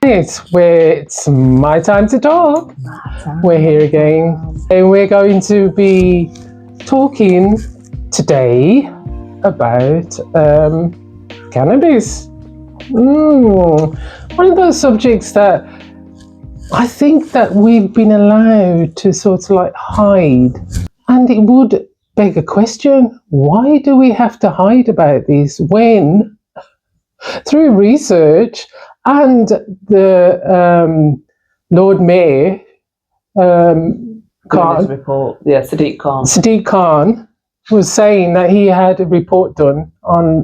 It's where it's my time to talk. We're here again, and we're going to be talking today about cannabis. One of those subjects that I think that we've been allowed to sort of like hide, and it would beg a question: why do we have to hide about this when, through research and the Lord Mayor Khan, report, Sadiq Khan was saying that he had a report done on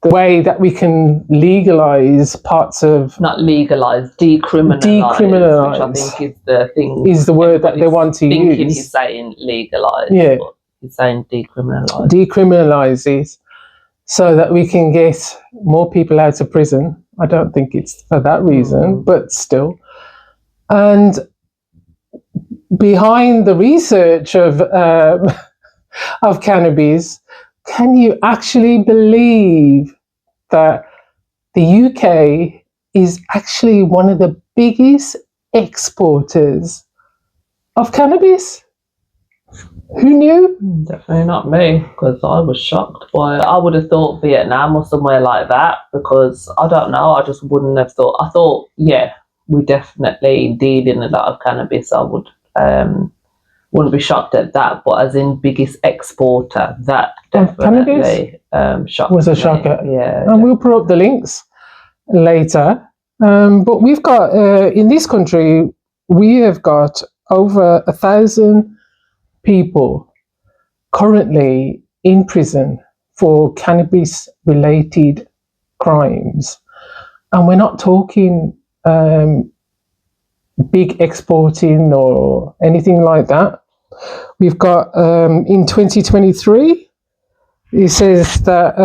the way that we can legalise parts of... Not legalise, decriminalise, which I think is the thing. Is the word that they want to use. He's saying legalise, yeah. But he's saying decriminalise. Decriminalise it so that we can get more people out of prison. I don't think it's for that reason, but still. And behind the research of cannabis, can you actually believe that the UK is actually one of the biggest exporters of cannabis? Who knew? Definitely not me, because I was shocked by it. I would have thought Vietnam or somewhere like that, because I don't know, I just wouldn't have thought. I thought, yeah, we definitely deal in a lot of cannabis. I wouldn't be shocked at that, but as in biggest exporter, that definitely shocked was a me. shocker. Yeah, and we'll put up the links later. But we've got in this country, we have got over 1,000 people currently in prison for cannabis-related crimes, and we're not talking big exporting or anything like that. We've got in 2023, it says that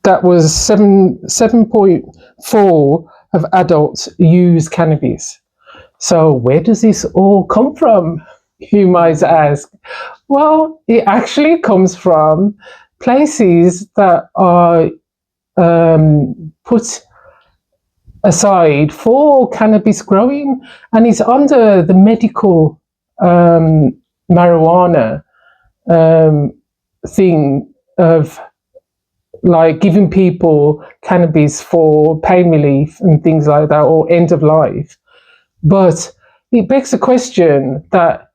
that was 7.4 of adults use cannabis. So where does this all come from, you might ask? Well, it actually comes from places that are put aside for cannabis growing, and it's under the medical marijuana thing of like giving people cannabis for pain relief and things like that, or end of life. But it begs the question that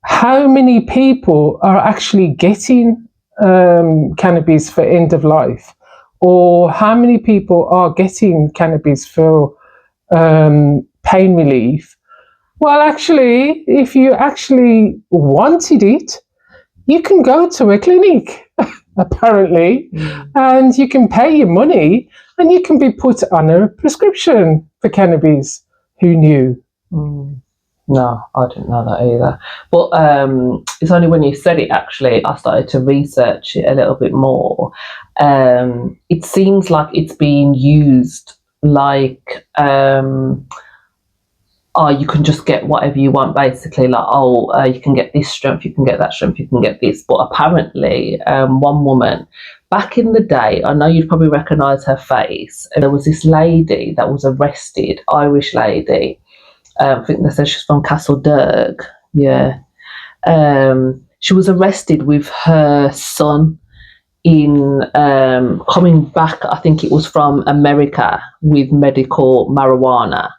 how many people are actually getting cannabis for end of life? Or how many people are getting cannabis for pain relief? Well, actually, if you actually wanted it, you can go to a clinic, apparently, and you can pay your money and you can be put on a prescription for cannabis. Who knew? No, I didn't know that either. But it's only when you said it, actually, I started to research it a little bit more. It seems like it's being used like, you can just get whatever you want, basically. Like, you can get this strength, you can get that strength, you can get this. But apparently, one woman, back in the day, I know you'd probably recognise her face. There was this lady that was arrested, Irish lady. I think they said she's from Castlederg. Yeah. She was arrested with her son in coming back, I think it was from America, with medical marijuana.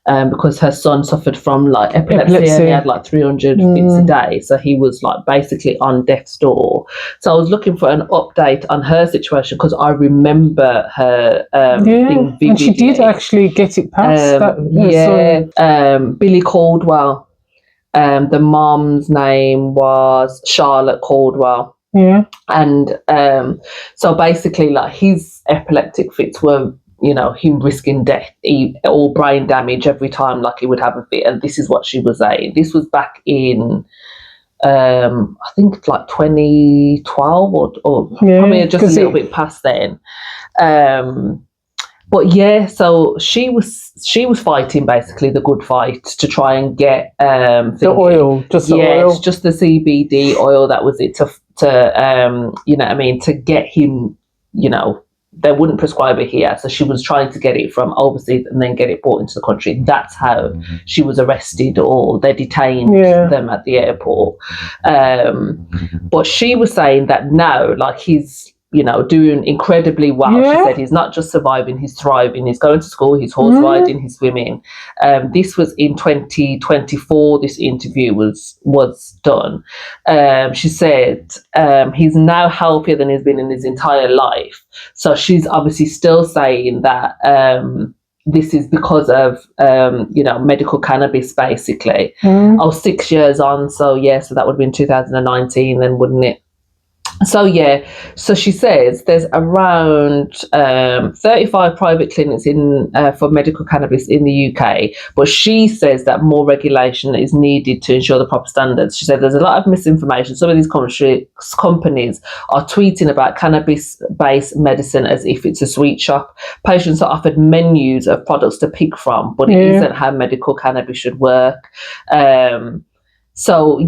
Because her son suffered from like epilepsy. And he had like 300 fits a day, so he was like basically on death's door. So I was looking for an update on her situation, because I remember her thing vividly. And she did actually get it past that. Billy Caldwell. The mom's name was Charlotte Caldwell. Yeah. And so basically, like, his epileptic fits were, you know, him risking death or brain damage every time, like, he would have a fit. And this is what she was saying. This was back in, I think, like 2012 or probably just a little bit past then. But yeah, so she was fighting basically the good fight to try and get the oil, just the oil. It's just the CBD oil, that was it, to you know what I mean, to get him, you know, they wouldn't prescribe it here. So she was trying to get it from overseas and then get it brought into the country. That's how she was arrested, or they detained them at the airport. But she was saying that now, like, he's, doing incredibly well. She said he's not just surviving, he's thriving. He's going to school, he's horse riding, he's swimming. This was in 2024, this interview was done. She said he's now healthier than he's been in his entire life. So she's obviously still saying that this is because of, medical cannabis, basically. 6 years on, so that would have been 2019 then, wouldn't it? So she says there's around 35 private clinics for medical cannabis in the UK, but she says that more regulation is needed to ensure the proper standards. She said there's a lot of misinformation. Some of these companies are tweeting about cannabis-based medicine as if it's a sweet shop. Patients are offered menus of products to pick from, but it isn't how medical cannabis should work. So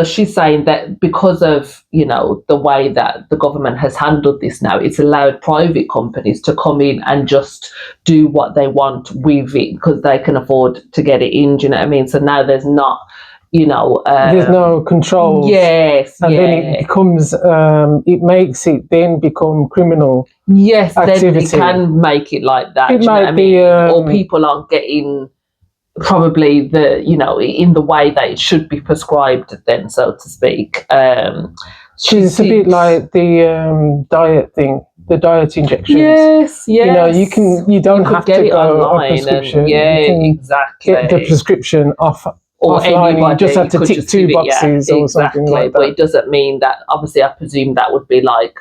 she's saying that because of, the way that the government has handled this now, it's allowed private companies to come in and just do what they want with it because they can afford to get it in, do you know what I mean? So now there's not, there's no control. Yes. And then it becomes, it makes it then become criminal. Yes, activity. Then it can make it like that. It might be, or people aren't getting probably in the way that it should be prescribed then, so to speak. It's a bit like the diet thing, the diet injections. Yes. You don't have to get go online, a prescription. exactly. Get the prescription offline. Anybody, you just have to tick 2 boxes or something like that. But it doesn't mean that, obviously I presume that would be like,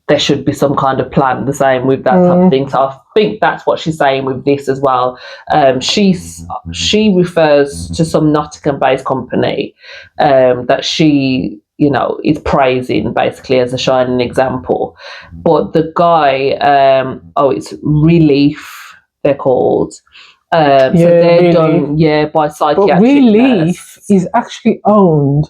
there should be some kind of plan, the same with that type of thing. So I think that's what she's saying with this as well. She refers to some Nottingham-based company that she, is praising basically as a shining example. But the guy, it's Relief, they're called. So they're Relief. Done, by psychiatric But Relief is actually owned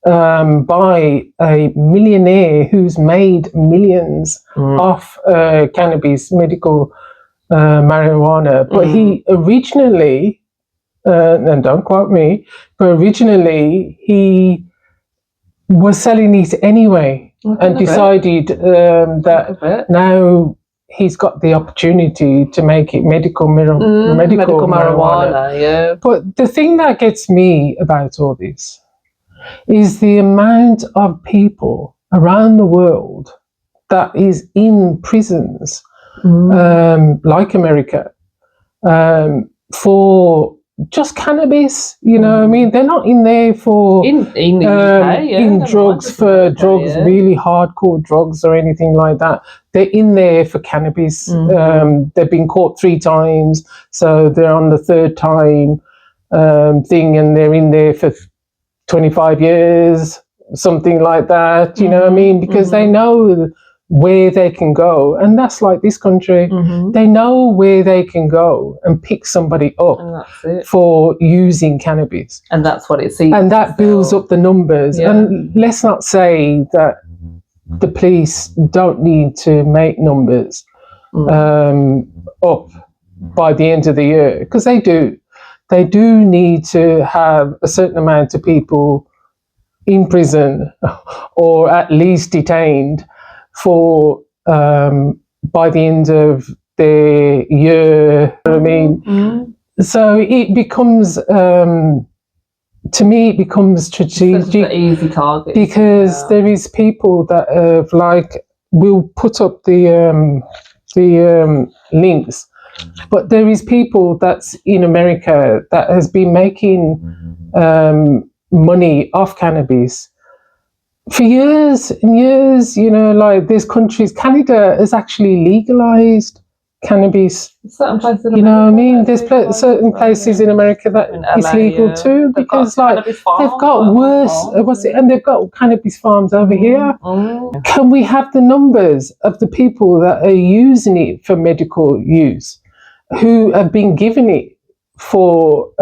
by a millionaire who's made millions off cannabis, medical marijuana. But he originally, and don't quote me, but originally he was selling it anyway and decided that now he's got the opportunity to make it medical marijuana. Yeah. But the thing that gets me about all this is the amount of people around the world that is in prisons, like America, for just cannabis. You know what I mean? They're not in there for in the UK, in drugs for drugs, really hardcore drugs or anything like that. They're in there for cannabis. They've been caught 3 times, so they're on the 3rd time thing, and they're in there for 25 years, something like that, you know what I mean? Because they know where they can go. And that's like this country. They know where they can go and pick somebody up for using cannabis. And that's what it seems. And that builds up the numbers. Yeah. And let's not say that the police don't need to make numbers up by the end of the year, because they do. They do need to have a certain amount of people in prison or at least detained for by the end of the year. You know what I mean? So it becomes, to me, it becomes strategic. It's an easy target. Because there is people that have will put up the links. But there is people that's in America that has been making money off cannabis for years and years. There's countries, Canada has actually legalized cannabis. Certain places in America, what I mean? There's certain like, places in America that it's legal too, because they've got worse. And they've got cannabis farms over here. Can we have the numbers of the people that are using it for medical use, who have been given it for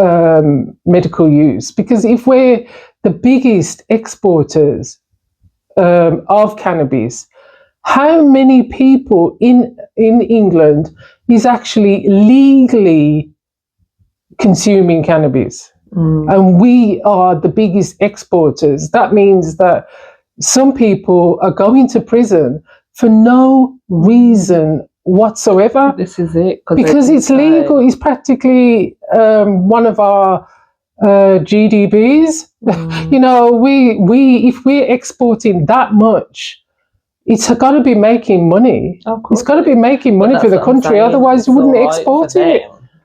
medical use? Because if we're the biggest exporters of cannabis, how many people in England is actually legally consuming cannabis? And we are the biggest exporters. That means that some people are going to prison for no reason whatsoever. This is it. Because it's legal. It's practically one of our GDPs. You know, we if we're exporting that much, it's got to be making money. It's got to be making money for the country. Otherwise, you wouldn't export it.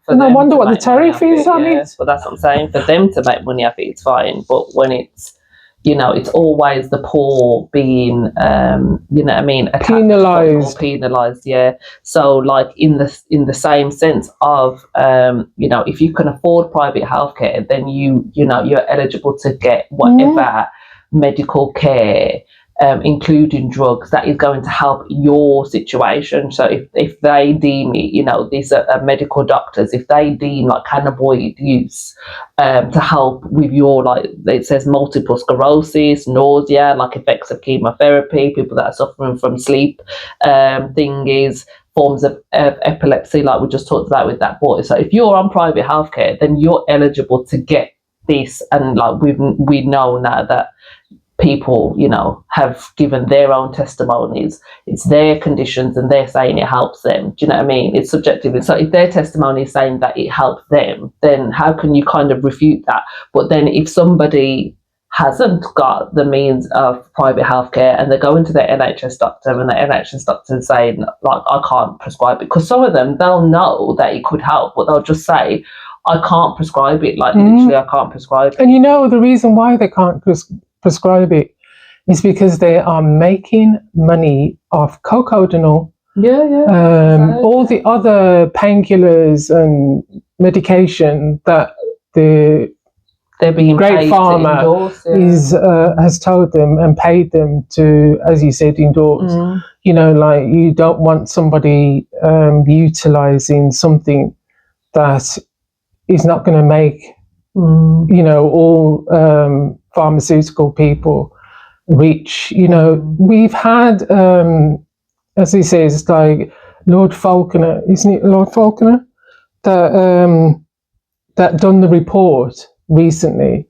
And I wonder what the tariff is on it. But that's what I'm saying. For them to make money off it, it's fine. But when it's, you know, it's always the poor being, you know what I mean, penalised. Yeah. So, like in the same sense of, you know, if you can afford private healthcare, then you know you're eligible to get whatever medical care, including drugs, that is going to help your situation. So if they deem it, you know, these are medical doctors, if they deem like cannabinoid use to help with your, like it says, multiple sclerosis, nausea, like effects of chemotherapy, people that are suffering from sleep thingies, forms of epilepsy, like we just talked about with that boy. So if you're on private healthcare, then you're eligible to get this. And like we know now that people, you know, have given their own testimonies. It's their conditions and they're saying it helps them. Do you know what I mean? It's subjective. And so if their testimony is saying that it helped them, then how can you kind of refute that? But then if somebody hasn't got the means of private healthcare and they're going to their NHS doctor and the NHS doctor is saying, like, I can't prescribe it, because some of them, they'll know that it could help, but they'll just say, I can't prescribe it. Like, literally, I can't prescribe it. And you know, the reason why they can't prescribe it is because they are making money off cocodonol. All the other painkillers and medication that they're being Great Pharma has told them and paid them to, as you said, endorse. You know, like, you don't want somebody utilising something that is not going to make, you know, all pharmaceutical people rich. You know, we've had, as he says, like Lord Falconer, isn't it Lord Falconer, that done the report recently,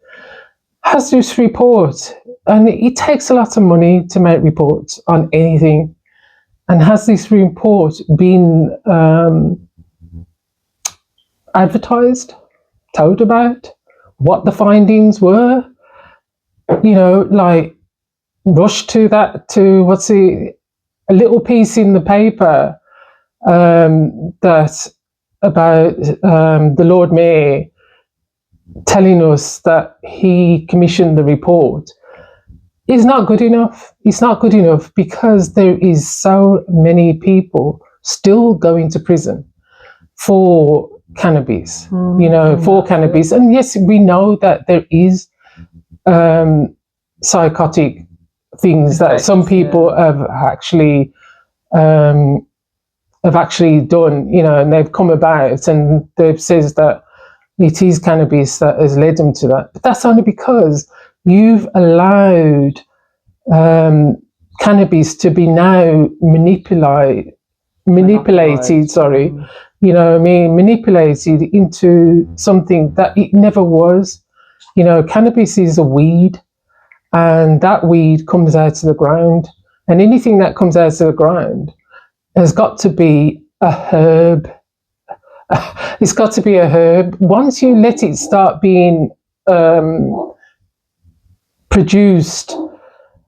has this report, and it takes a lot of money to make reports on anything, and has this report been advertised, told about, what the findings were, you know, like rushed to that, to a little piece in the paper that about the Lord Mayor telling us that he commissioned the report is not good enough. It's not good enough because there is so many people still going to prison for cannabis, you know, for cannabis. And yes, we know that there is psychotic things that some people have actually done, you know, and they've come about and they've said that it is cannabis that has led them to that. But that's only because you've allowed cannabis to be now manipulated, you know what I mean, manipulated into something that it never was. You know, cannabis is a weed, and that weed comes out of the ground, and anything that comes out of the ground has got to be a herb. It's got to be a herb. Once you let it start being produced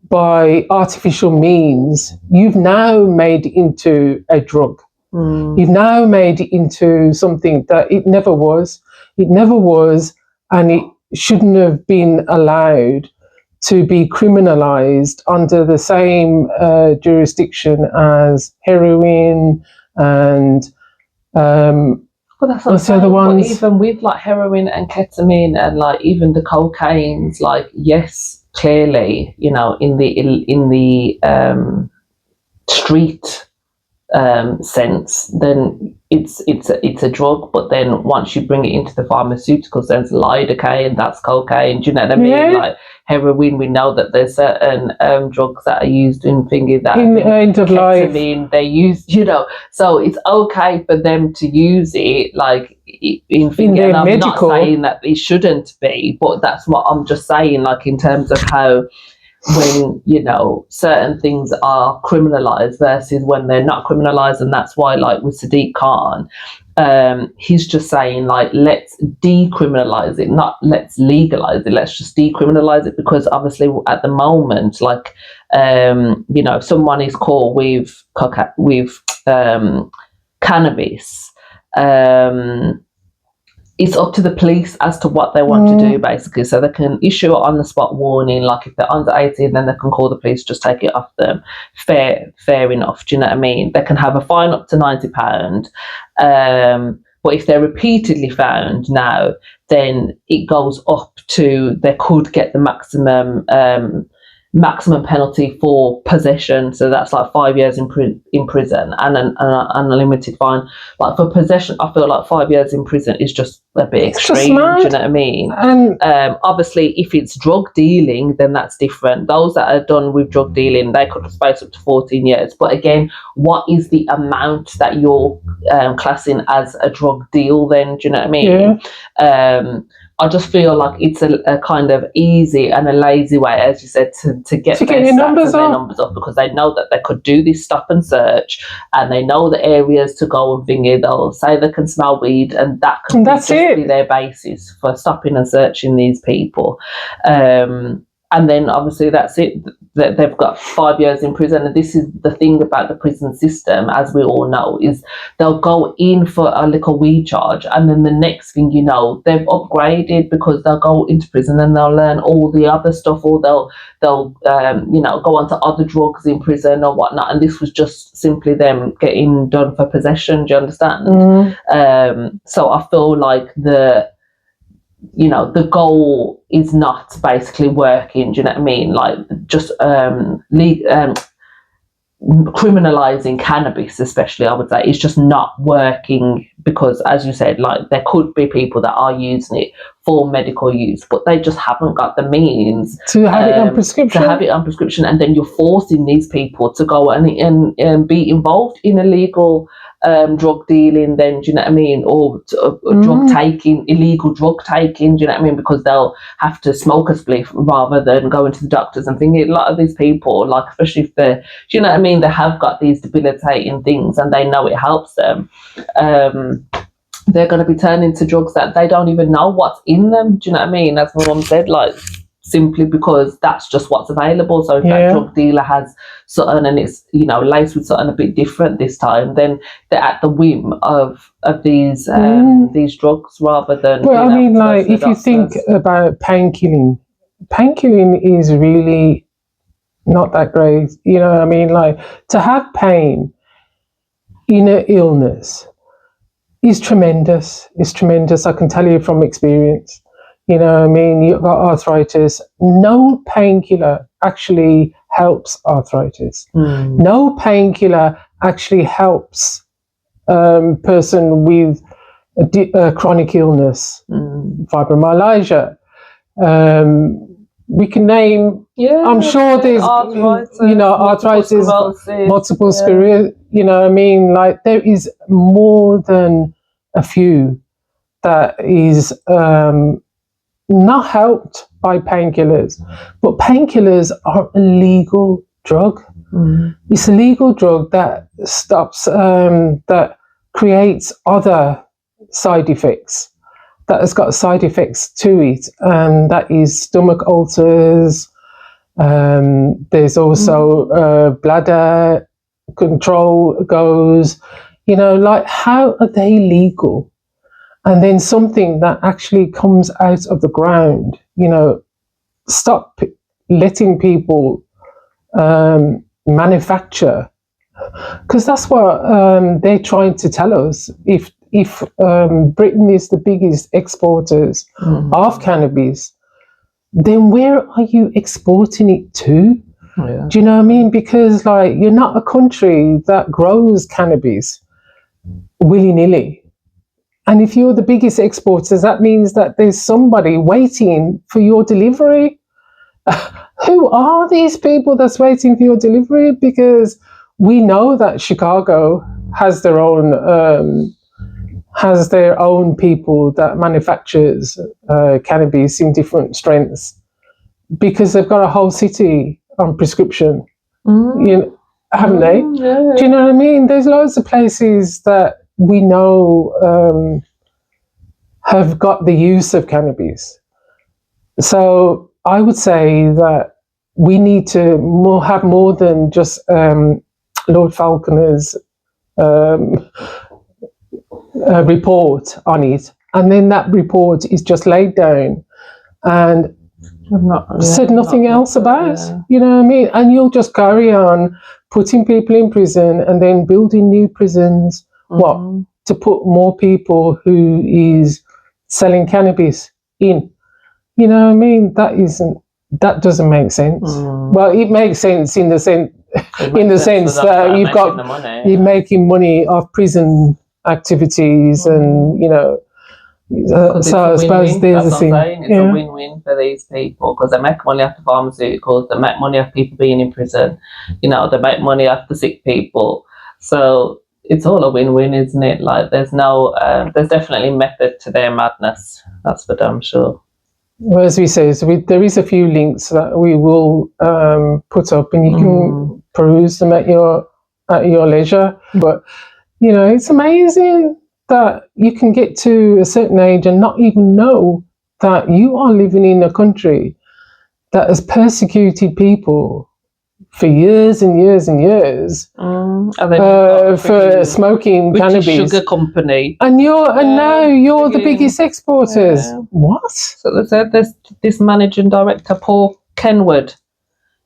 by artificial means, you've now made it into a drug. You've now made it into something that it never was. It never was, and it shouldn't have been allowed to be criminalised under the same jurisdiction as heroin and well, that's what I'm saying. But even with like heroin and ketamine and like even the cocaines, like, yes, clearly, you know, in the street sense, then it's a drug. But then once you bring it into the pharmaceutical sense, lidocaine, that's cocaine. Do you know what I mean? Yeah. Like heroin, we know that there's certain drugs that are used in thingy that In end of life. ketamine they use. You know, so it's okay for them to use it, like in thingy. their And I'm medical. not saying that it shouldn't be, but that's what I'm just saying. Like in terms of how, when you know certain things are criminalized versus when they're not criminalized, and that's why, like with Sadiq Khan, he's just saying like, let's decriminalize it, not let's legalize it. Let's just decriminalize it, because obviously at the moment, like you know, someone is caught with cannabis. It's up to the police as to what they want to do, basically. So they can issue an on-the-spot warning, like if they're under 18, then they can call the police, just take it off them. Fair enough. Do you know what I mean? They can have a fine up to £90. But if they're repeatedly found now, then it goes up to, they could get the maximum penalty for possession, so that's like 5 years in prison and an unlimited fine. Like for possession, I feel like 5 years in prison is just a bit extreme. Do you know what I mean? Obviously, if it's drug dealing, then that's different. Those that are done with drug dealing, they could face up to 14 years. But again, what is the amount that you're classing as a drug deal then? Do you know what I mean? Yeah. I just feel like it's a kind of easy and a lazy way, as you said, to get their numbers up, because they know that they could do this stop and search, and they know the areas to go and thingy. They'll say they can smell weed, and that can be their basis for stopping and searching these people. And then obviously that's it. That they've got 5 years in prison. And this is the thing about the prison system, as we all know, is they'll go in for a little weed charge, and then the next thing you know, they've upgraded, because they'll go into prison and they'll learn all the other stuff, or they'll you know, go on to other drugs in prison or whatnot. And this was just simply them getting done for possession. Do you understand? So I feel like the goal is not basically working. Do you know what I mean? Like just criminalizing cannabis, especially, I would say, is just not working, because, as you said, like there could be people that are using it for medical use, but they just haven't got the means to have it on prescription. And then you're forcing these people to go and be involved in illegal drug dealing, then, do you know what I mean, or drug taking, illegal drug taking, do you know what I mean, because they'll have to smoke a spliff rather than going to the doctors and thinking. A lot of these people, like, especially if they're, do you know what I mean, they have got these debilitating things and they know it helps them, they're going to be turning to drugs that they don't even know what's in them. Do you know what I mean? As my mum said, like, simply because that's just what's available. So if that drug dealer has something and it's, you know, laced with something a bit different this time, then they're at the whim of these drugs rather than. Well, I mean, like, if you think about painkilling is really not that great. You know what I mean? Like, to have pain in an illness is tremendous. It's tremendous. I can tell you from experience. You know what I mean? You've got arthritis. No painkiller actually helps arthritis. No painkiller actually helps person with a chronic illness, fibromyalgia. We can name, I'm sure there's, arthritis, multiple sclerosis, you know what I mean? Like, there is more than a few that is not helped by painkillers. But painkillers are a legal drug. It's a legal drug that stops, that creates other side effects, that has got side effects to it, and that is stomach ulcers. There's also bladder control goes, you know, like, how are they legal? And then something that actually comes out of the ground, you know, stop letting people manufacture, because that's what they're trying to tell us. If Britain is the biggest exporters of cannabis, then where are you exporting it to? Yeah. Do you know what I mean? Because like you're not a country that grows cannabis willy-nilly. And if you're the biggest exporters, that means that there's somebody waiting for your delivery. Who are these people that's waiting for your delivery? Because we know that Chicago has their own people that manufactures cannabis in different strengths, because they've got a whole city on prescription. You know, haven't they? Yeah. Do you know what I mean? There's loads of places that we know have got the use of cannabis. So I would say that we need to have more than just Lord Falconer's report on it, and then that report is just laid down and said nothing else about. You know what I mean? And you'll just carry on putting people in prison and then building new prisons. What? To put more people who is selling cannabis in. You know what I mean? That doesn't make sense. Well, it makes sense in the sense that you're making money off prison activities, and you know. So I suppose there's a thing. It's a win-win for these people, because they make money off the pharmaceuticals, they make money off people being in prison, you know, they make money off the sick people. So it's all a win-win, isn't it? Like there's definitely method to their madness. That's for damn sure. Well, as we say, there is a few links that we will put up, and you can peruse them at your leisure. But you know, it's amazing that you can get to a certain age and not even know that you are living in a country that has persecuted people for years and years and years for smoking cannabis. Sugar company, and now you're the biggest exporters. What? So they said there's this managing director, Paul Kenwood,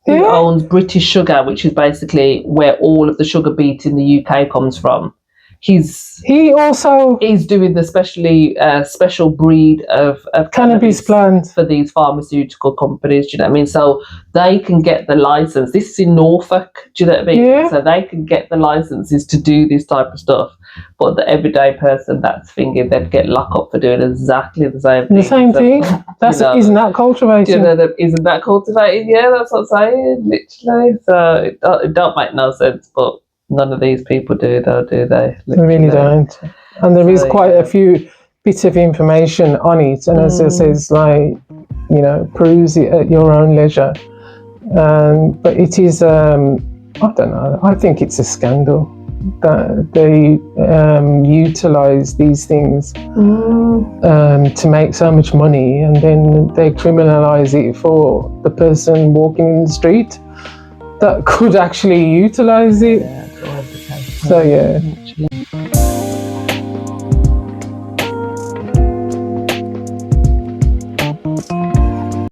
who owns British Sugar, which is basically where all of the sugar beet in the UK comes from. He also is doing the special breed of cannabis plants for these pharmaceutical companies. Do you know what I mean? So they can get the license. This is in Norfolk. Do you know what I mean? Yeah. So they can get the licenses to do this type of stuff. But the everyday person that's thinking they'd get locked up for doing exactly the same thing. The same thing. That's isn't that cultivating? You know, isn't that cultivating? Yeah, that's what I'm saying. Literally. So it don't make no sense, but. None of these people do, though, do they? They really don't. And there is quite a few bits of information on it. And as it says, like, you know, peruse it at your own leisure. But it is, I don't know, I think it's a scandal that they utilise these things to make so much money, and then they criminalise it for the person walking in the street that could actually utilise it. So yeah.